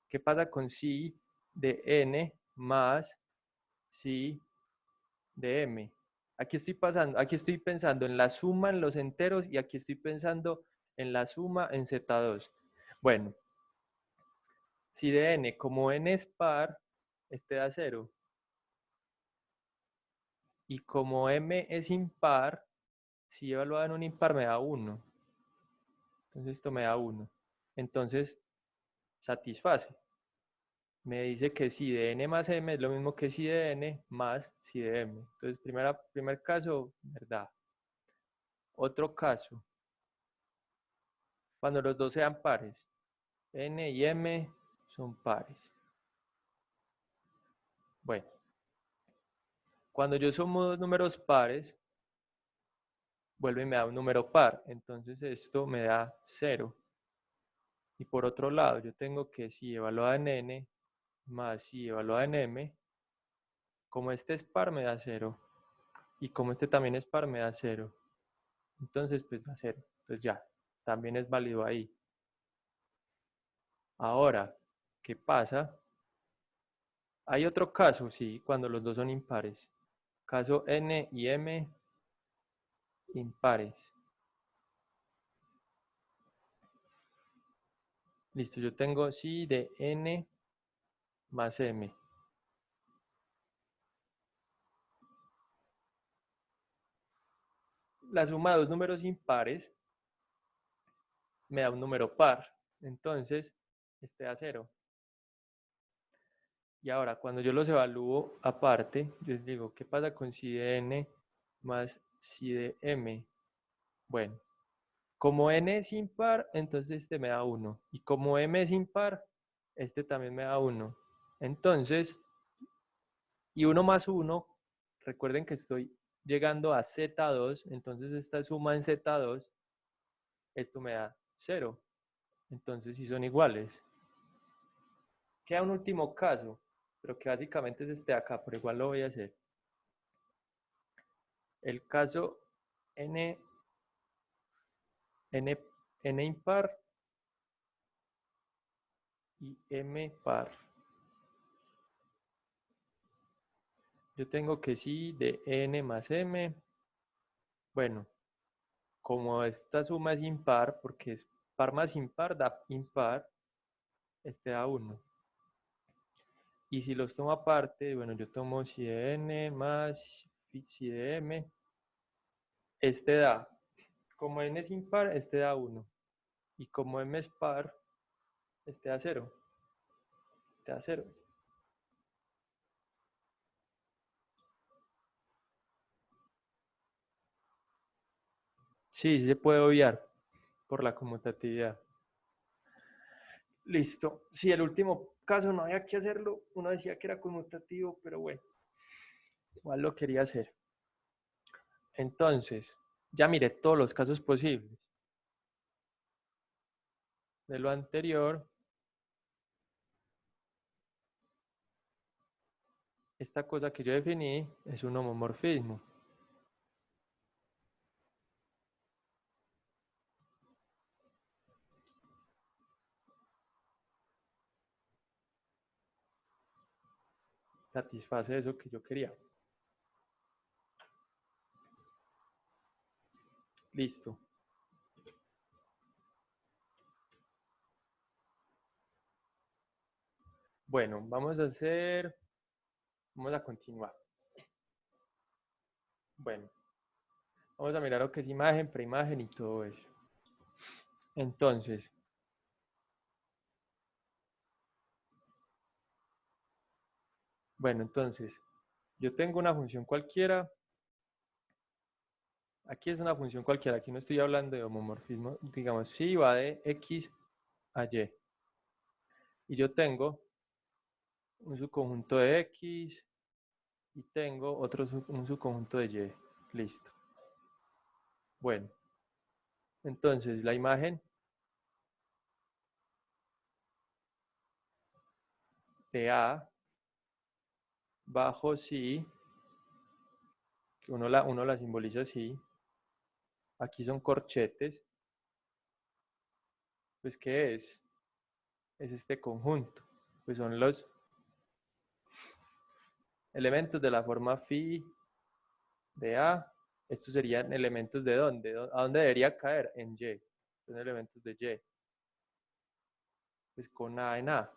¿Qué pasa con si de N más si de M? Aquí estoy pensando en la suma en los enteros y aquí estoy pensando en la suma en Z2. Bueno, si de N, como N es par, este da 0. Y como M es impar, si evaluado en un impar me da 1. Entonces esto me da 1. Entonces, satisface. Me dice que si de N más M es lo mismo que si de N más si de M. Entonces, primer caso, verdad. Otro caso, cuando los dos sean pares. N y M son pares. Bueno, cuando yo sumo dos números pares, vuelve y me da un número par. Entonces esto me da 0. Y por otro lado, yo tengo que si evaluada en N más si evaluada en M, como este es par me da 0. Y como este también es par me da 0. Entonces pues da 0. Entonces ya, también es válido ahí. Ahora, ¿qué pasa? Hay otro caso, sí, cuando los dos son impares. Caso N y M impares. Listo, yo tengo sí de N más M. La suma de dos números impares me da un número par. Entonces, este da 0. Y ahora, cuando yo los evalúo aparte, yo les digo, ¿qué pasa con si de N más si de M? Bueno, como N es impar, entonces este me da 1. Y como M es impar, este también me da 1. Entonces, y 1 más 1, recuerden que estoy llegando a Z2, entonces esta suma en Z2, esto me da 0. Entonces, si son iguales. Queda un último caso, pero que básicamente es este de acá, pero igual lo voy a hacer. El caso N impar y M par. Yo tengo que sí de N más M. Bueno, como esta suma es impar, porque es par más impar da impar, este da 1. Y si los tomo aparte, bueno, yo tomo si de N más si de M, este da, como N es impar, este da 1. Y como M es par, este da 0. Este da 0. Sí, se puede obviar por la conmutatividad. Listo. Si el último caso no había que hacerlo, uno decía que era conmutativo, pero bueno, igual lo quería hacer. Entonces, ya miré todos los casos posibles. De lo anterior, esta cosa que yo definí es un homomorfismo. satisface eso que yo quería. Listo. Bueno, vamos a continuar. Bueno, vamos a mirar lo que es imagen, preimagen y todo eso. Entonces, yo tengo una función cualquiera. Aquí es una función cualquiera, aquí no estoy hablando de homomorfismo. Digamos, si va de X a Y. Y yo tengo un subconjunto de X y tengo un subconjunto de Y. Listo. Bueno, entonces la imagen de A bajo sí, que uno la simboliza así. Aquí son corchetes. Pues, ¿qué es? Es este conjunto. Pues son los elementos de la forma phi de A. Estos serían elementos de ¿dónde? ¿A dónde debería caer? En Y. Son elementos de Y. Pues con A en A.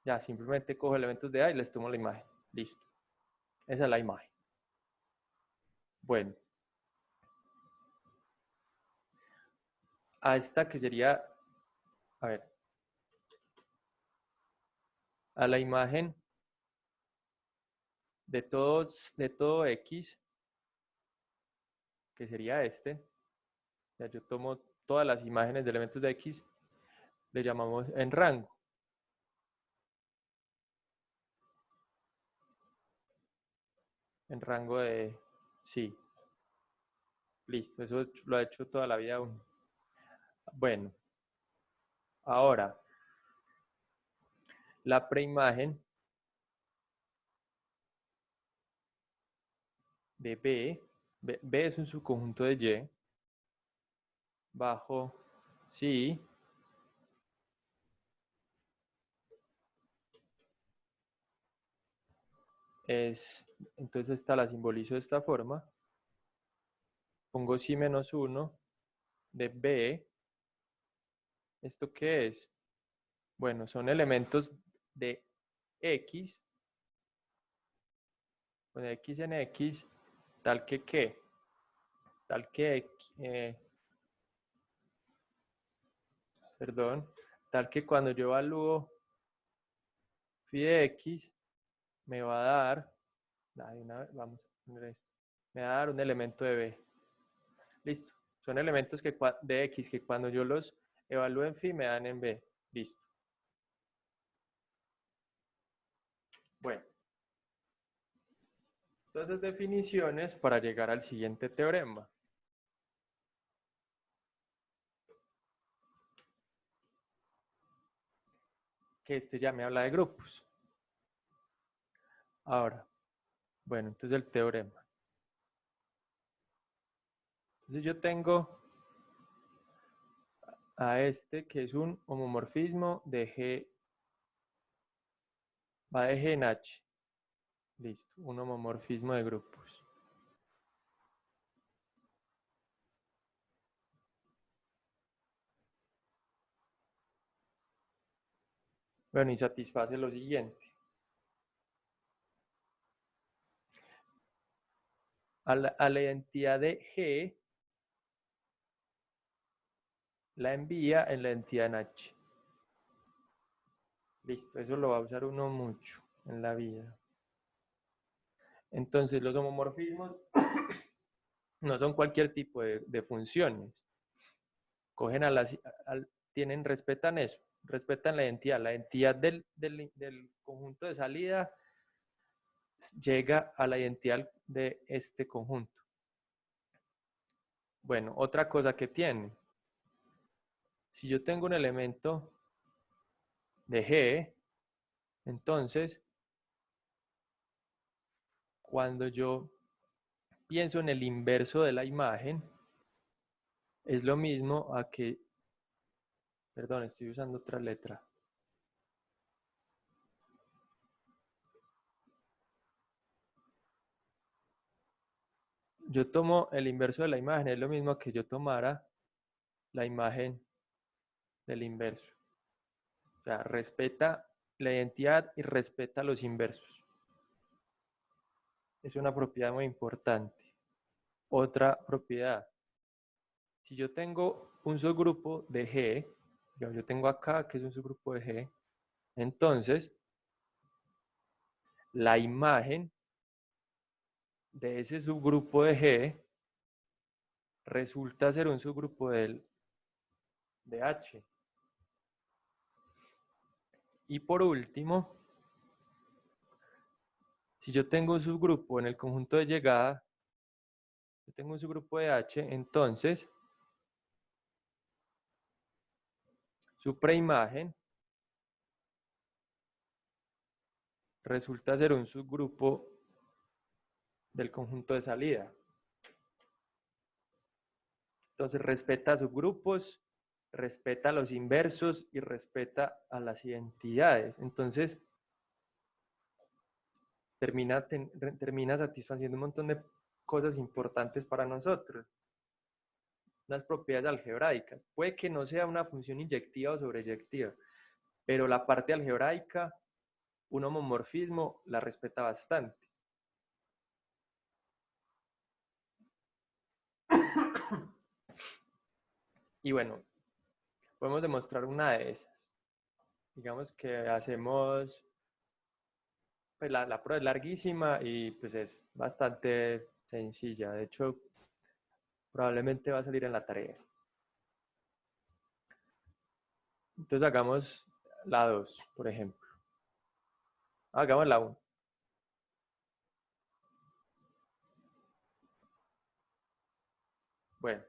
Ya, simplemente cojo elementos de A y les tomo la imagen. Listo. Esa es la imagen. Bueno. A esta que sería, a ver, a la imagen de todo X, que sería este. Ya yo tomo todas las imágenes de elementos de X, le llamamos en rango. En rango de sí. Listo, eso lo ha hecho toda la vida uno. Bueno, ahora, la preimagen de B es un subconjunto de Y, bajo sí, entonces esta la simbolizo de esta forma, pongo sí menos 1 de B. ¿Esto qué es? Bueno, son elementos de X, con X en X, tal que ¿qué? Tal que, perdón, tal que cuando yo evalúo phi de X, me va a dar, vamos a poner esto, me va a dar un elemento de B. Listo. Son elementos de X que cuando yo los evalúo en phi me dan en B. Listo. Bueno. Entonces, definiciones para llegar al siguiente teorema. Que este ya me habla de grupos. Ahora, bueno, entonces el teorema. Entonces yo tengo a este que es un homomorfismo de G, va de G en H. Listo, un homomorfismo de grupos. Bueno, y satisface lo siguiente. A la identidad de G la envía en la identidad en H. Listo, eso lo va a usar uno mucho en la vida. Entonces, los homomorfismos no son cualquier tipo de funciones. Cogen respetan eso, respetan la identidad del conjunto de salida llega a la identidad de este conjunto. Bueno, otra cosa que tiene, si yo tengo un elemento de G, entonces, cuando yo pienso en el inverso de la imagen, es lo mismo a que, perdón, estoy usando otra letra. yo tomo el inverso de la imagen, es lo mismo que yo tomara la imagen del inverso. O sea, respeta la identidad y respeta los inversos. Es una propiedad muy importante. Otra propiedad. Si yo tengo un subgrupo de G, yo tengo acá que es un subgrupo de G, entonces la imagen de ese subgrupo de G resulta ser un subgrupo de H. Y por último, si yo tengo un subgrupo en el conjunto de llegada, yo tengo un subgrupo de H, entonces su preimagen resulta ser un subgrupo del conjunto de salida. Entonces respeta subgrupos, respeta los inversos y respeta a las identidades. Entonces termina satisfaciendo un montón de cosas importantes para nosotros. Las propiedades algebraicas. Puede que no sea una función inyectiva o sobreyectiva, pero la parte algebraica, un homomorfismo, la respeta bastante. Y bueno, podemos demostrar una de esas. Digamos que hacemos, pues la prueba es larguísima y pues es bastante sencilla. De hecho, probablemente va a salir en la tarea. Entonces hagamos la 2, por ejemplo. Hagamos la 1. Bueno,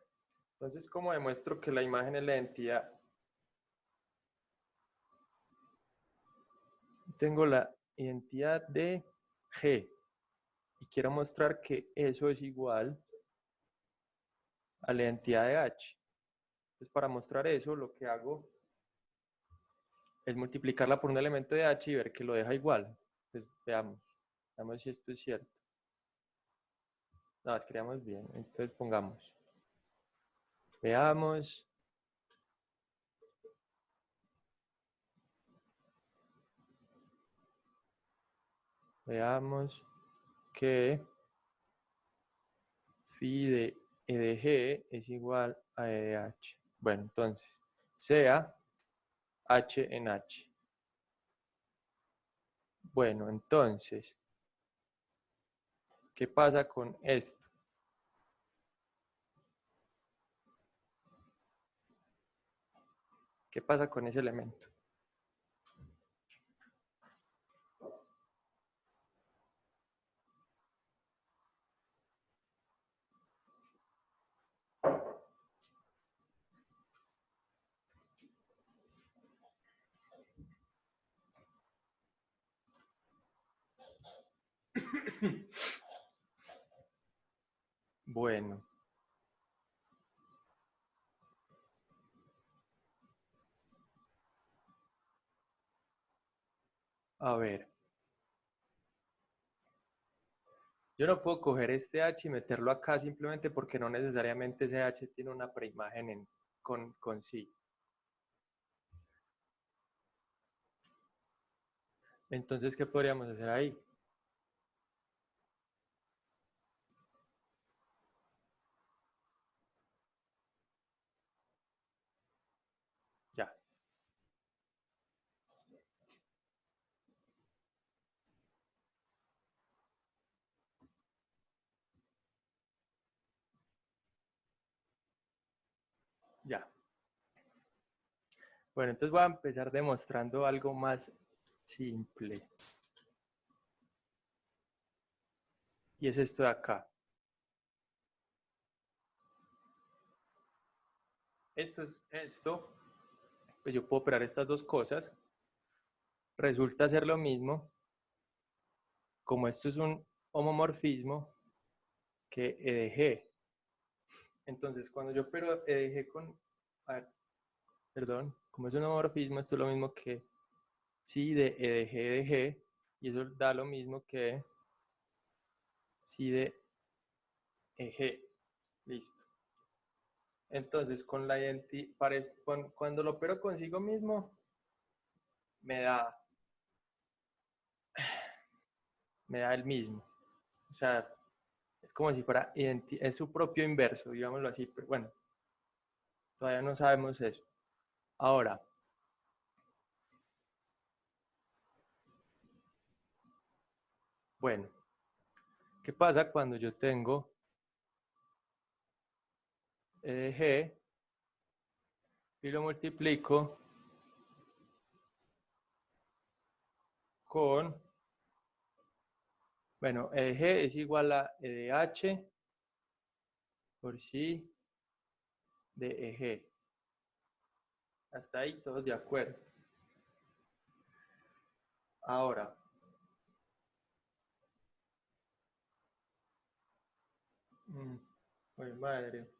entonces, ¿cómo demuestro que la imagen es la identidad? Tengo la identidad de G y quiero mostrar que eso es igual a la identidad de H. Entonces, para mostrar eso, lo que hago es multiplicarla por un elemento de H y ver que lo deja igual. Entonces, veamos si esto es cierto. No, escribamos bien. Entonces, pongamos. Veamos. Veamos que phi de E de G es igual a E de H. Bueno, entonces, sea H en H. Bueno, entonces, ¿qué pasa con esto? ¿Qué pasa con ese elemento? Bueno. A ver. Yo no puedo coger este H y meterlo acá simplemente porque no necesariamente ese H tiene una preimagen con sí. Entonces, ¿qué podríamos hacer ahí? Ya. Ya. Bueno, entonces voy a empezar demostrando algo más simple. Y es esto de acá. Esto es esto. Pues yo puedo operar estas dos cosas. Resulta ser lo mismo. Como esto es un homomorfismo que E de G. Entonces, cuando yo opero E de G con... A ver, perdón. Como es un homomorfismo, esto es lo mismo que psi de E de G. Y eso da lo mismo que psi de eje. Listo. Entonces, con la cuando lo opero consigo mismo, me da el mismo. O sea, es como si fuera es su propio inverso, digámoslo así, pero bueno, todavía no sabemos eso. Ahora, bueno, ¿qué pasa cuando yo tengo E de G y lo multiplico con, bueno, E de G es igual a E de H por sí de EG. Hasta ahí todos de acuerdo. Ahora, pues madre.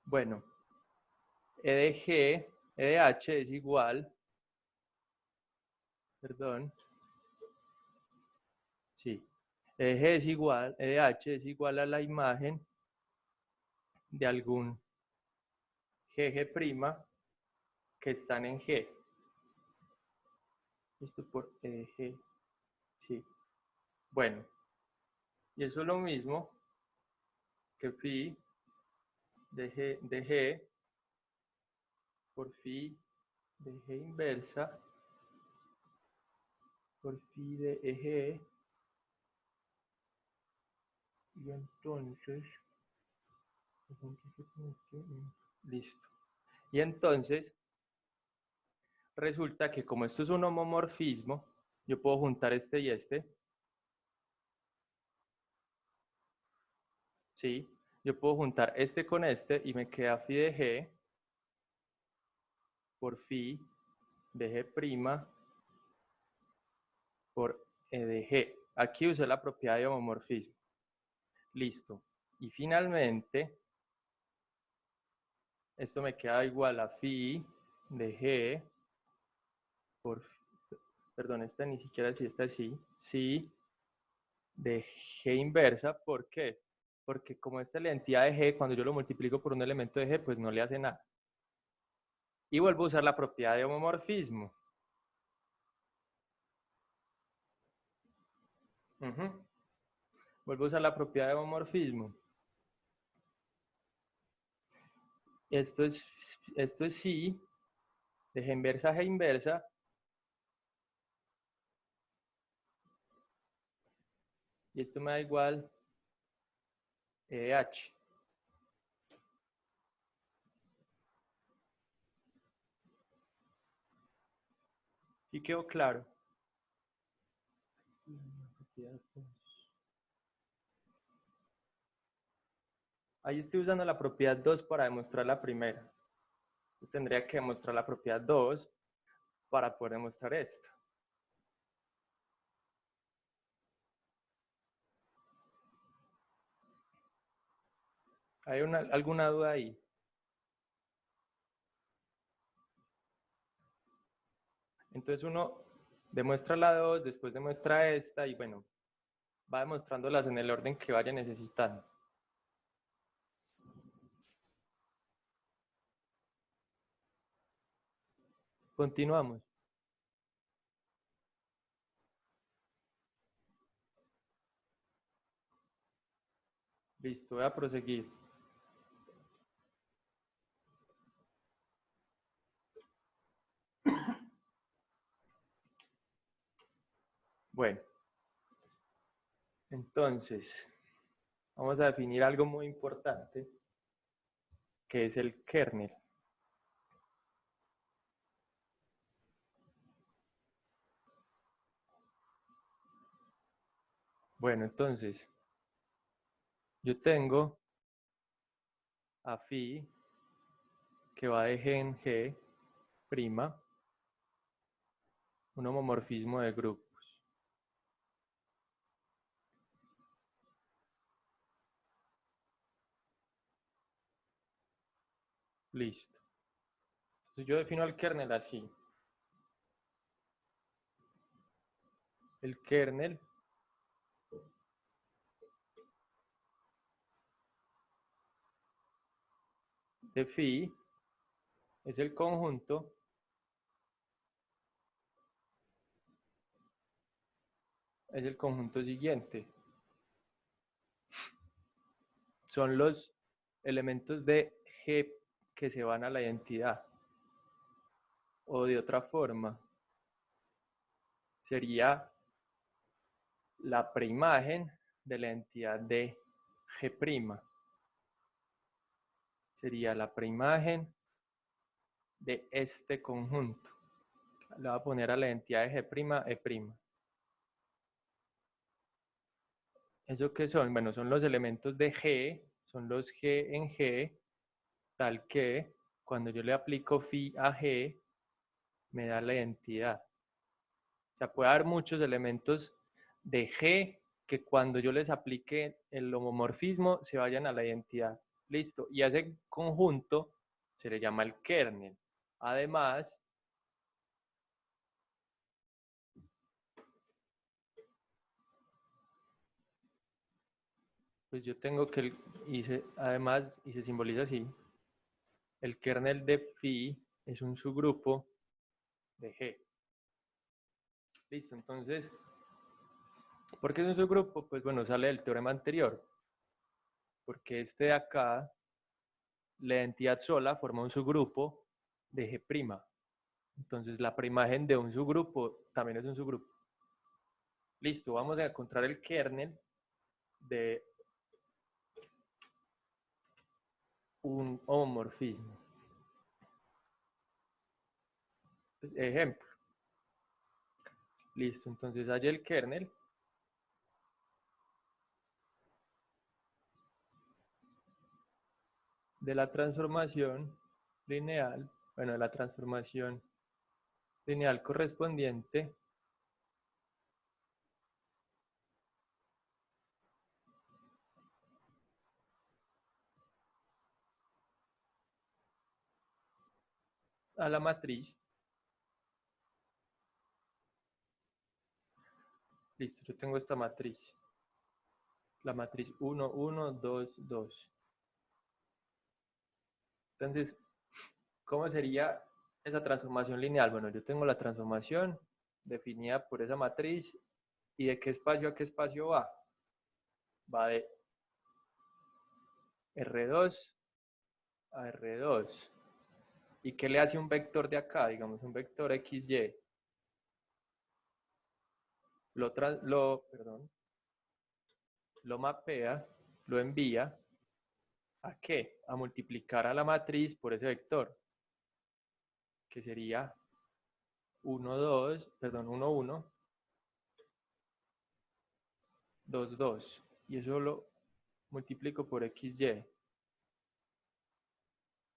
Bueno, E de G, E de H es igual, perdón, sí, E de G es igual, E de H es igual a la imagen de algún GG' que están en G. Esto por E de G, sí. Bueno, y eso es lo mismo que phi de G por phi de G inversa por phi de EG. Y entonces, listo. Y entonces, resulta que como esto es un homomorfismo, yo puedo juntar este y este. ¿Sí? Yo puedo juntar este con este y me queda phi de G por phi de G' por E de G. Aquí usé la propiedad de homomorfismo. Listo. Y finalmente, esto me queda igual a phi de G por, perdón, esta ni siquiera es esta sí, sí de G inversa. ¿Por qué? Porque como esta es la identidad de G, cuando yo lo multiplico por un elemento de G, pues no le hace nada. Y vuelvo a usar la propiedad de homomorfismo. Vuelvo a usar la propiedad de homomorfismo. Esto es sí, de G inversa a G inversa. Y esto me da igual H. ¿Y quedó claro? Ahí estoy usando la propiedad 2 para demostrar la primera. Entonces tendría que demostrar la propiedad 2 para poder demostrar esta. ¿Hay alguna duda ahí? Entonces uno demuestra la 2, después demuestra esta y bueno, va demostrándolas en el orden que vaya necesitando. Continuamos. Listo, voy a proseguir. Bueno, entonces, vamos a definir algo muy importante, que es el kernel. Bueno, entonces, yo tengo a phi que va de G en G', un homomorfismo de grupos. Listo. Entonces yo defino el kernel así. El kernel de phi es el conjunto siguiente. Son los elementos de G que se van a la identidad. O de otra forma, sería la preimagen de la entidad de G'. Sería la preimagen de este conjunto. Le voy a poner a la identidad de G', E'. ¿Eso qué son? Bueno, son los elementos de G, son los G en G, tal que cuando yo le aplico phi a G, me da la identidad. O sea, puede haber muchos elementos de G que cuando yo les aplique el homomorfismo se vayan a la identidad. Listo. Y a ese conjunto se le llama el kernel. Además, pues yo tengo que, además, y se simboliza así, el kernel de phi es un subgrupo de G. Listo, entonces, ¿por qué es un subgrupo? Pues bueno, sale del teorema anterior. Porque este de acá, la identidad sola forma un subgrupo de G'. Entonces la preimagen de un subgrupo también es un subgrupo. Listo, vamos a encontrar el kernel de un homomorfismo. Pues, ejemplo. Listo, entonces hay el kernel de la transformación lineal, bueno, de la transformación lineal correspondiente a la matriz. Listo, yo tengo esta matriz. La matriz 1, 1, 2, 2. Entonces, ¿cómo sería esa transformación lineal? Bueno, yo tengo la transformación definida por esa matriz. ¿Y de qué espacio a qué espacio va? Va de R2 a R2. ¿Y qué le hace un vector de acá? Digamos, un vector XY. Lo mapea, lo envía. ¿A qué? A multiplicar a la matriz por ese vector. Que sería 1, 2, perdón, 1, 1, 2, 2. Y eso lo multiplico por XY.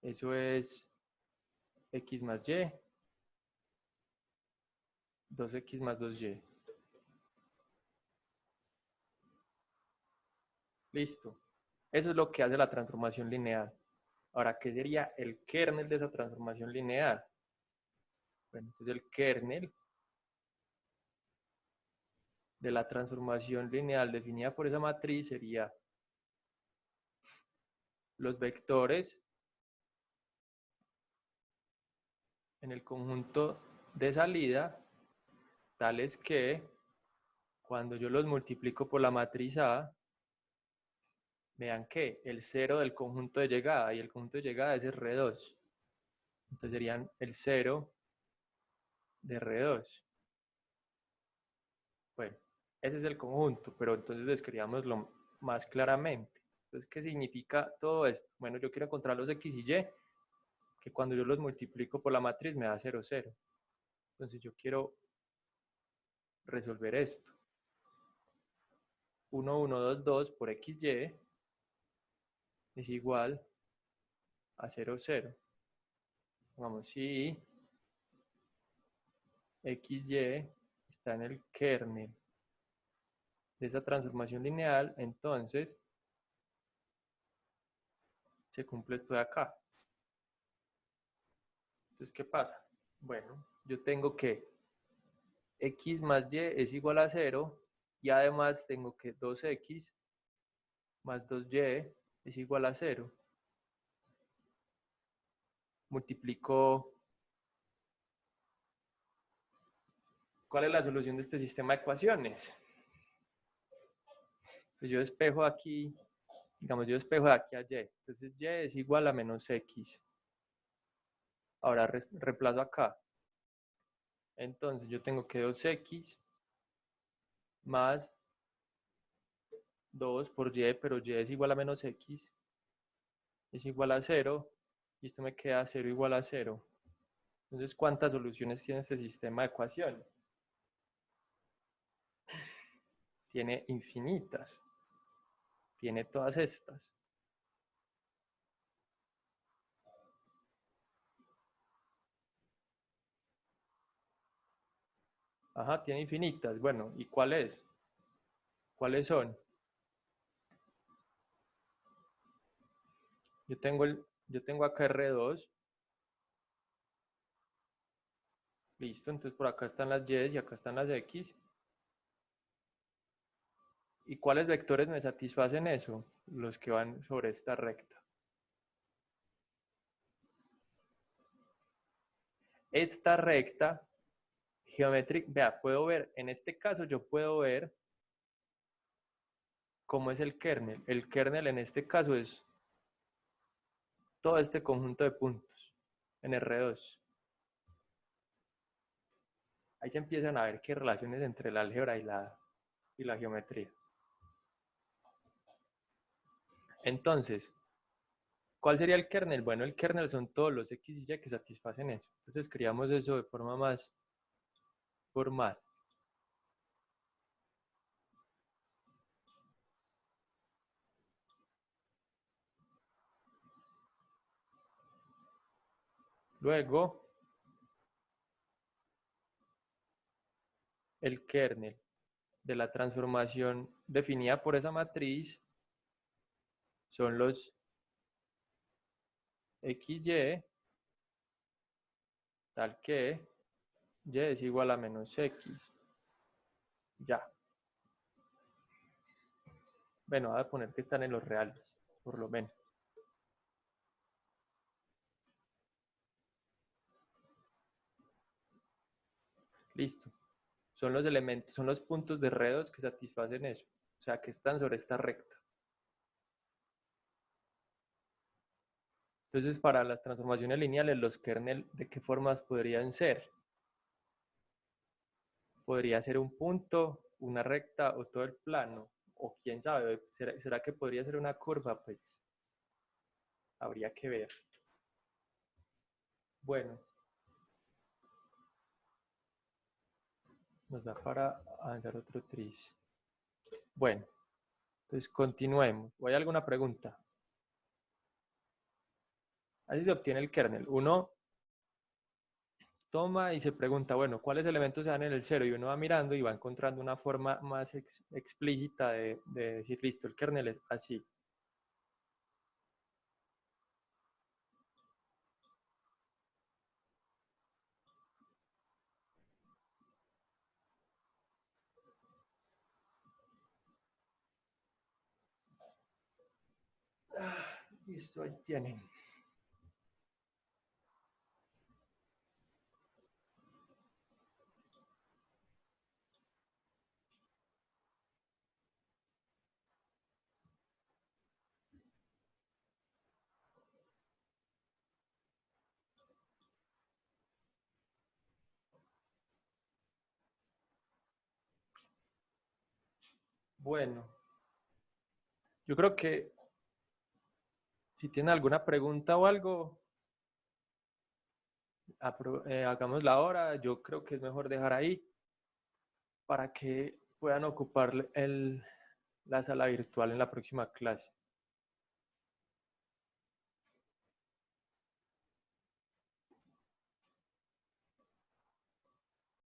Eso es X más Y. 2X más 2Y. Listo. Eso es lo que hace la transformación lineal. Ahora, ¿qué sería el kernel de esa transformación lineal? Bueno, entonces el kernel de la transformación lineal definida por esa matriz sería los vectores en el conjunto de salida, tales que cuando yo los multiplico por la matriz A, me dan que el 0 del conjunto de llegada, y el conjunto de llegada es R2. Entonces serían el 0 de R2. Bueno, ese es el conjunto, pero entonces describámoslo más claramente. Entonces, ¿qué significa todo esto? Bueno, yo quiero encontrar los X y Y, que cuando yo los multiplico por la matriz me da 0, 0. Entonces yo quiero resolver esto. 1, 1, 2, 2 por XY es igual a 0, 0. Vamos, si XY está en el kernel de esa transformación lineal, entonces se cumple esto de acá. Entonces, ¿qué pasa? Bueno, yo tengo que X más Y es igual a 0 y además tengo que 2X más 2y es igual a 0. Multiplico. ¿Cuál es la solución de este sistema de ecuaciones? Pues yo despejo aquí, digamos, yo despejo de aquí a y. Entonces y es igual a menos x. Ahora reemplazo acá. Entonces yo tengo que 2x más 2 por y, pero y es igual a menos x. Es igual a 0. Y esto me queda 0 igual a 0. Entonces, ¿cuántas soluciones tiene este sistema de ecuaciones? Tiene infinitas. Tiene todas estas. Ajá, tiene infinitas. Bueno, ¿y cuál es? ¿Cuáles son? Yo tengo acá R2. Listo, entonces por acá están las Y y acá están las X. ¿Y cuáles vectores me satisfacen eso? Los que van sobre esta recta. Esta recta geométrica, vea, puedo ver, en este caso yo puedo ver cómo es el kernel. El kernel en este caso es todo este conjunto de puntos en R2. Ahí se empiezan a ver qué relaciones entre la álgebra y la geometría. Entonces, ¿cuál sería el kernel? Bueno, el kernel son todos los x y y que satisfacen eso. Entonces, escribamos eso de forma más formal. Luego, el kernel de la transformación definida por esa matriz son los xy, tal que y es igual a menos x. Ya. Bueno, voy a poner que están en los reales, por lo menos. Listo. Son los elementos, son los puntos de R2 que satisfacen eso. O sea, que están sobre esta recta. Entonces, para las transformaciones lineales, los kernel, ¿de qué formas podrían ser? Podría ser un punto, una recta o todo el plano. O quién sabe, ¿será que podría ser una curva? Pues habría que ver. Bueno, nos da para avanzar otro tris. Bueno, entonces continuemos. ¿O hay alguna pregunta? Así se obtiene el kernel. Uno toma y se pregunta, bueno, ¿cuáles elementos se dan en el cero? Y uno va mirando y va encontrando una forma más explícita de decir, listo, el kernel es así. Listo, ahí tienen. Bueno, yo creo que si tienen alguna pregunta o algo, hagámosla ahora. Yo creo que es mejor dejar ahí para que puedan ocupar la sala virtual en la próxima clase.